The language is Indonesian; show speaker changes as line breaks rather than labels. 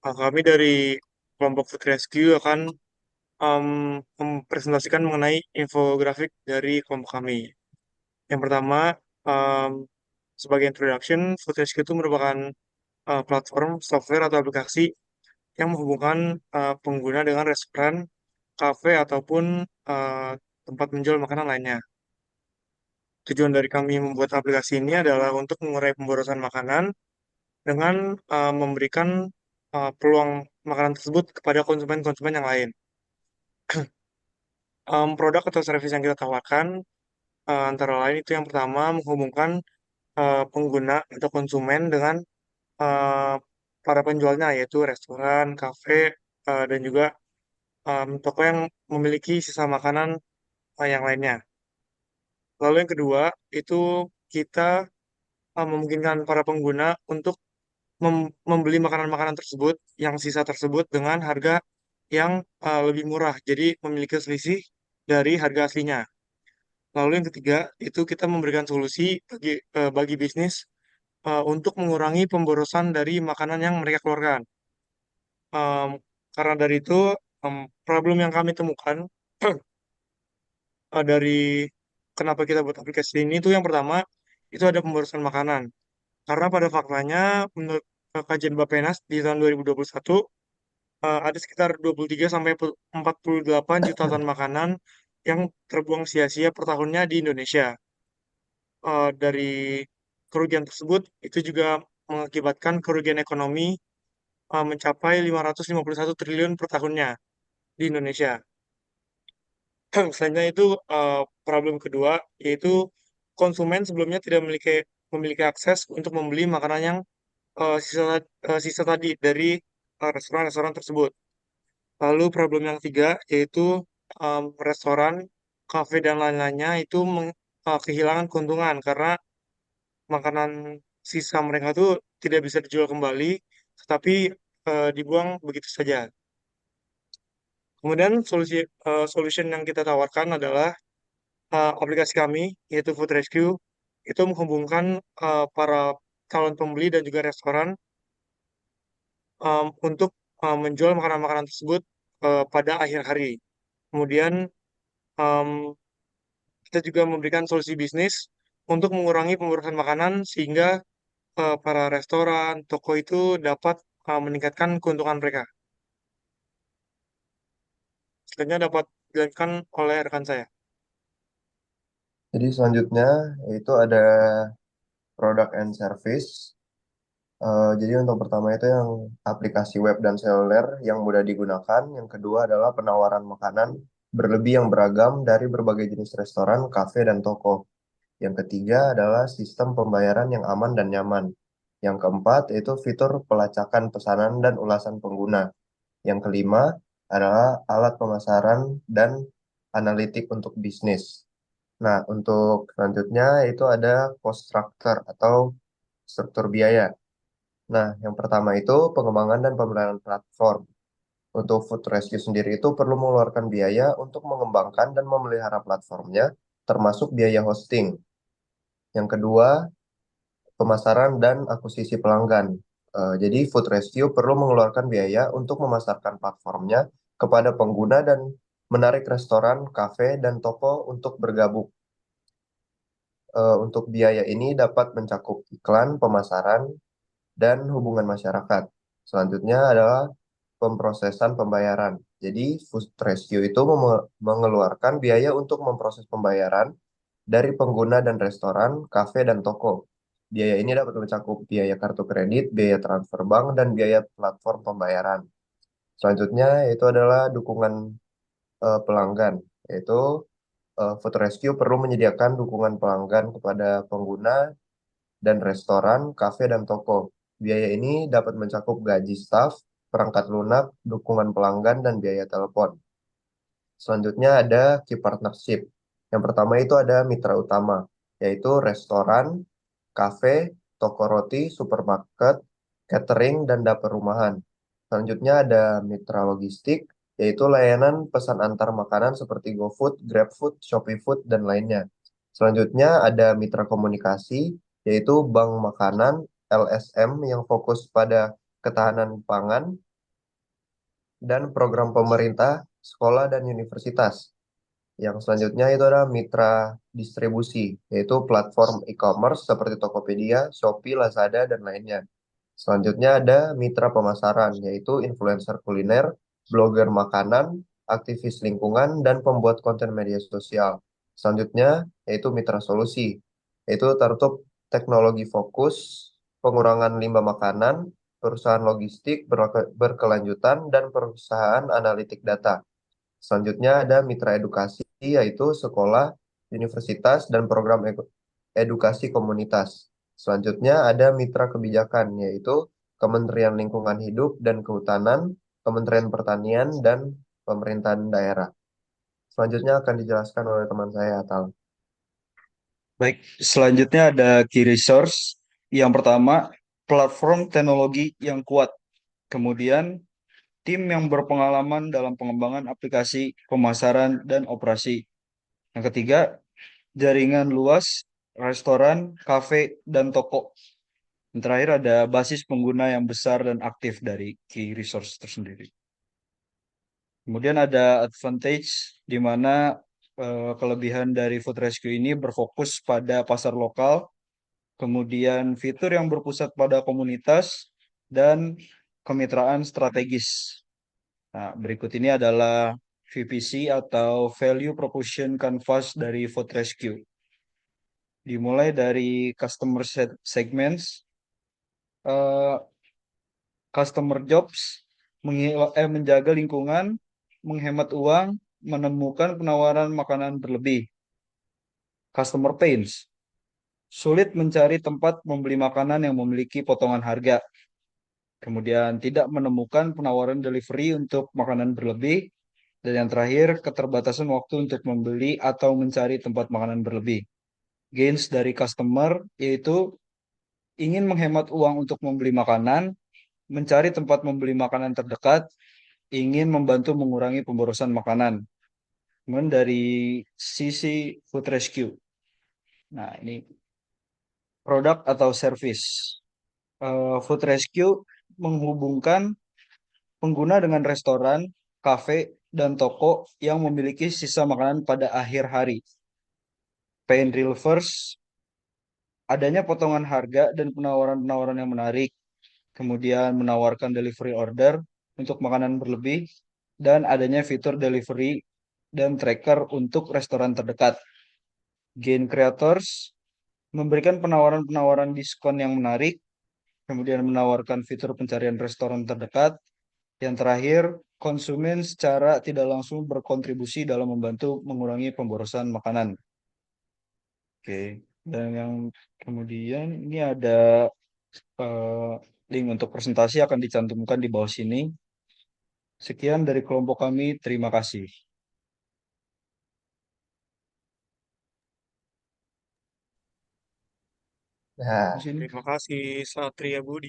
Kami dari kelompok Food Rescue akan em, mempresentasikan mengenai infografik dari kelompok kami. Yang pertama, em, sebagai introduction, Food Rescue itu merupakan platform software atau aplikasi yang menghubungkan pengguna dengan restoran, kafe, ataupun eh, tempat menjual makanan lainnya. Tujuan dari kami membuat aplikasi ini adalah untuk mengurai pemborosan makanan dengan memberikan peluang makanan tersebut kepada konsumen-konsumen yang lain. Produk atau service yang kita tawarkan antara lain itu yang pertama menghubungkan pengguna atau konsumen dengan eh, para penjualnya yaitu restoran, kafe, dan juga toko yang memiliki sisa makanan yang lainnya. Lalu yang kedua itu kita memungkinkan para pengguna untuk membeli makanan-makanan tersebut yang sisa tersebut dengan harga yang lebih murah, jadi memiliki selisih dari harga aslinya. Lalu yang ketiga itu kita memberikan solusi bagi bisnis untuk mengurangi pemborosan dari makanan yang mereka keluarkan. Em, karena dari itu problem yang kami temukan dari kenapa kita buat aplikasi ini itu yang pertama itu ada pemborosan makanan. Karena pada faktanya menurut kajian Bappenas di tahun 2021 ada sekitar 23 sampai 48 juta ton makanan yang terbuang sia-sia per tahunnya di Indonesia. Dari kerugian tersebut itu juga mengakibatkan kerugian ekonomi mencapai 551 triliun per tahunnya di Indonesia. Selanjutnya itu problem kedua yaitu konsumen sebelumnya tidak memiliki akses untuk membeli makanan yang sisa tadi dari restoran-restoran tersebut. Lalu problem yang ketiga yaitu restoran, kafe dan lain-lainnya itu kehilangan keuntungan karena makanan sisa mereka tuh tidak bisa dijual kembali, tetapi dibuang begitu saja. Kemudian solution yang kita tawarkan adalah aplikasi kami yaitu Food Rescue itu menghubungkan para calon pembeli dan juga restoran untuk menjual makanan-makanan tersebut pada akhir hari. Kemudian em, kita juga memberikan solusi bisnis untuk mengurangi pemborosan makanan sehingga para restoran, toko itu dapat meningkatkan keuntungan mereka. Selanjutnya dapat dilanjutkan oleh rekan saya.
Jadi selanjutnya itu ada product and service. Jadi untuk pertama itu yang aplikasi web dan seluler yang mudah digunakan. Yang kedua adalah penawaran makanan berlebih yang beragam dari berbagai jenis restoran, kafe, dan toko. Yang ketiga adalah sistem pembayaran yang aman dan nyaman. Yang keempat itu fitur pelacakan pesanan dan ulasan pengguna. Yang kelima adalah alat pemasaran dan analitik untuk bisnis. Nah, untuk selanjutnya itu ada cost structure atau struktur biaya. Nah, yang pertama itu pengembangan dan pemeliharaan platform. Untuk Food Rescue sendiri itu perlu mengeluarkan biaya untuk mengembangkan dan memelihara platformnya, termasuk biaya hosting. Yang kedua, pemasaran dan akuisisi pelanggan. Jadi Food Rescue perlu mengeluarkan biaya untuk memasarkan platformnya kepada pengguna dan menarik restoran, kafe, dan toko untuk bergabung. Untuk biaya ini dapat mencakup iklan, pemasaran, dan hubungan masyarakat. Selanjutnya adalah pemrosesan pembayaran. Jadi Food Rescue itu mengeluarkan biaya untuk memproses pembayaran dari pengguna dan restoran, kafe, dan toko. Biaya ini dapat mencakup biaya kartu kredit, biaya transfer bank, dan biaya platform pembayaran. Selanjutnya itu adalah dukungan pelanggan, yaitu Food Rescue perlu menyediakan dukungan pelanggan kepada pengguna dan restoran, kafe, dan toko. Biaya ini dapat mencakup gaji staf, perangkat lunak, dukungan pelanggan, dan biaya telepon. Selanjutnya ada key partnership. Yang pertama itu ada mitra utama, yaitu restoran, kafe, toko roti, supermarket, catering, dan dapur rumahan. Selanjutnya ada mitra logistik, yaitu layanan pesan antar makanan seperti GoFood, GrabFood, ShopeeFood, dan lainnya. Selanjutnya ada mitra komunikasi, yaitu bank makanan, LSM yang fokus pada ketahanan pangan, dan program pemerintah, sekolah, dan universitas. Yang selanjutnya itu adalah mitra distribusi, yaitu platform e-commerce seperti Tokopedia, Shopee, Lazada, dan lainnya. Selanjutnya ada mitra pemasaran, yaitu influencer kuliner, blogger makanan, aktivis lingkungan, dan pembuat konten media sosial. Selanjutnya yaitu mitra solusi, yaitu startup teknologi fokus, pengurangan limbah makanan, perusahaan logistik berkelanjutan, dan perusahaan analitik data. Selanjutnya ada mitra edukasi, yaitu sekolah, universitas, dan program edukasi komunitas. Selanjutnya ada mitra kebijakan, yaitu Kementerian Lingkungan Hidup dan Kehutanan, Kementerian Pertanian, dan pemerintahan daerah. Selanjutnya akan dijelaskan oleh teman saya, Atal.
Baik, selanjutnya ada key resource. Yang pertama, platform teknologi yang kuat. Kemudian, tim yang berpengalaman dalam pengembangan aplikasi, pemasaran, dan operasi. Yang ketiga, jaringan luas, restoran, kafe, dan toko. Yang terakhir ada basis pengguna yang besar dan aktif dari key resource tersendiri. Kemudian ada advantage di mana kelebihan dari Food Rescue ini berfokus pada pasar lokal, kemudian fitur yang berpusat pada komunitas, dan kemitraan strategis. Nah, berikut ini adalah VPC atau Value Proposition Canvas dari Food Rescue. Dimulai dari customer segments, eh, customer jobs, menjaga lingkungan, menghemat uang, menemukan penawaran makanan berlebih. Customer pains, sulit mencari tempat membeli makanan yang memiliki potongan harga. Kemudian tidak menemukan penawaran delivery untuk makanan berlebih. Dan yang terakhir, keterbatasan waktu untuk membeli atau mencari tempat makanan berlebih. Gains dari customer yaitu ingin menghemat uang untuk membeli makanan, mencari tempat membeli makanan terdekat, ingin membantu mengurangi pemborosan makanan. Kemudian dari sisi food rescue. Nah, ini produk atau service. Food rescue menghubungkan pengguna dengan restoran, kafe, dan toko yang memiliki sisa makanan pada akhir hari. Pain Relievers, adanya potongan harga dan penawaran-penawaran yang menarik, kemudian menawarkan delivery order untuk makanan berlebih, dan adanya fitur delivery dan tracker untuk restoran terdekat. Gain Creators memberikan penawaran-penawaran diskon yang menarik, kemudian menawarkan fitur pencarian restoran terdekat. Yang terakhir, konsumen secara tidak langsung berkontribusi dalam membantu mengurangi pemborosan makanan. Oke, dan yang kemudian ini ada eh, link untuk presentasi akan dicantumkan di bawah sini. Sekian dari kelompok kami, terima kasih. Di
Nah,
sini.
Terima kasih Satria Budi.